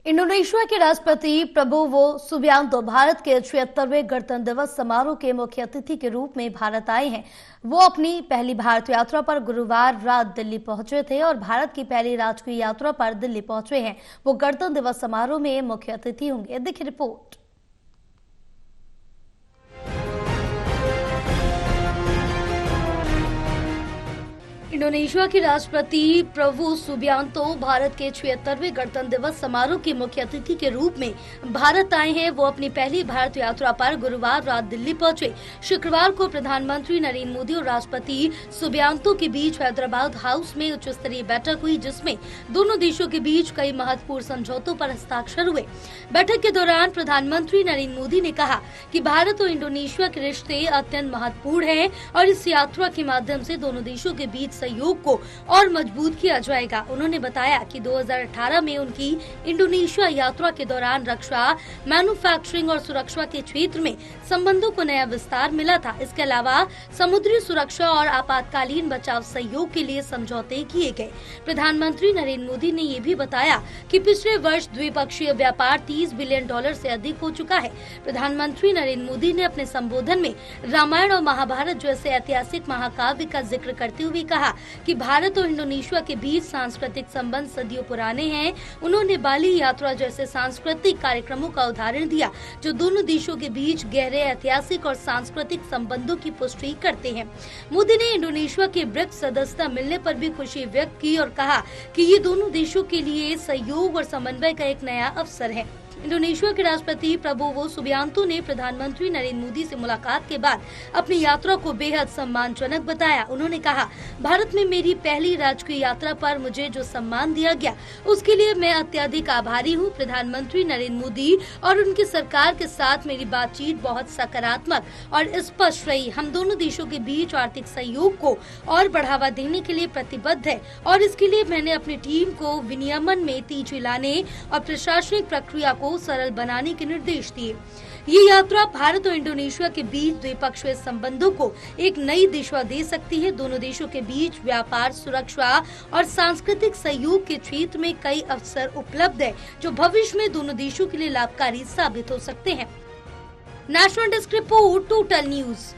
Indonesia के राष्ट्रपति Prabowo Subianto Bharat के 76वें गणतंत्र दिवस समारोह के मुख्य अतिथि के रूप में भारत आए हैं। वो अपनी पहली भारत यात्रा पर गुरुवार रात दिल्ली पहुंचे थे और भारत की पहली राजकीय यात्रा पर दिल्ली पहुंचे हैं। वो गणतंत्र दिवस समारोह में मुख्य अतिथि होंगे। देखिए रिपोर्ट। इंडोनेशिया के राष्ट्रपति प्रबोवो सुबियांतो भारत के 76वें गणतंत्र दिवस समारोह के मुख्य अतिथि के रूप में भारत आए हैं। वो अपनी पहली भारत यात्रा पर गुरुवार रात दिल्ली पहुंचे। शुक्रवार को प्रधानमंत्री नरेंद्र मोदी और राष्ट्रपति सुबियांतो के बीच हैदराबाद हाउस में उच्च स्तरीय बैठक हुई, जिसमें दोनों देशों के बीच कई महत्वपूर्ण समझौतों पर हस्ताक्षर हुए। बैठक के दौरान प्रधानमंत्री नरेंद्र मोदी ने कहा कि भारत और इंडोनेशिया के रिश्ते अत्यंत महत्वपूर्ण हैं और इस यात्रा के माध्यम से दोनों देशों के बीच सहयोग को और मजबूत किया जाएगा। उन्होंने बताया कि 2018 में उनकी इंडोनेशिया यात्रा के दौरान रक्षा, मैन्युफैक्चरिंग और सुरक्षा के क्षेत्र में संबंधों को नया विस्तार मिला था। इसके अलावा समुद्री सुरक्षा और आपातकालीन बचाव सहयोग के लिए समझौते किए गए। प्रधानमंत्री नरेंद्र मोदी ने ये भी बताया कि पिछले वर्ष द्विपक्षीय व्यापार $30 बिलियन से अधिक हो चुका है। प्रधानमंत्री नरेंद्र मोदी ने अपने संबोधन में रामायण और महाभारत जैसे ऐतिहासिक महाकाव्य का जिक्र करते हुए कहा कि भारत और इंडोनेशिया के बीच सांस्कृतिक संबंध सदियों पुराने हैं। उन्होंने बाली यात्रा जैसे सांस्कृतिक कार्यक्रमों का उदाहरण दिया, जो दोनों देशों के बीच गहरे ऐतिहासिक और सांस्कृतिक संबंधों की पुष्टि करते हैं। मोदी ने इंडोनेशिया के ब्रिक्स सदस्यता मिलने पर भी खुशी व्यक्त की और कहा कि ये दोनों देशों के लिए सहयोग और समन्वय का एक नया अवसर है। इंडोनेशिया के राष्ट्रपति प्रबोवो सुबियांतो ने प्रधानमंत्री नरेंद्र मोदी से मुलाकात के बाद अपनी यात्रा को बेहद सम्मानजनक बताया। उन्होंने कहा, भारत में मेरी पहली राजकीय यात्रा पर मुझे जो सम्मान दिया गया उसके लिए मैं अत्यधिक आभारी हूँ। प्रधानमंत्री नरेंद्र मोदी और उनकी सरकार के साथ मेरी बातचीत बहुत सकारात्मक और स्पष्ट रही। हम दोनों देशों के बीच आर्थिक सहयोग को और बढ़ावा देने के लिए प्रतिबद्ध है और इसके लिए मैंने अपनी टीम को विनियमन में तेजी लाने और प्रशासनिक प्रक्रिया को सरल बनाने के निर्देश दिए। ये यात्रा भारत और इंडोनेशिया के बीच द्विपक्षीय संबंधों को एक नई दिशा दे सकती है। दोनों देशों के बीच व्यापार, सुरक्षा और सांस्कृतिक सहयोग के क्षेत्र में कई अवसर उपलब्ध है, जो भविष्य में दोनों देशों के लिए लाभकारी साबित हो सकते हैं। National desk report, total news.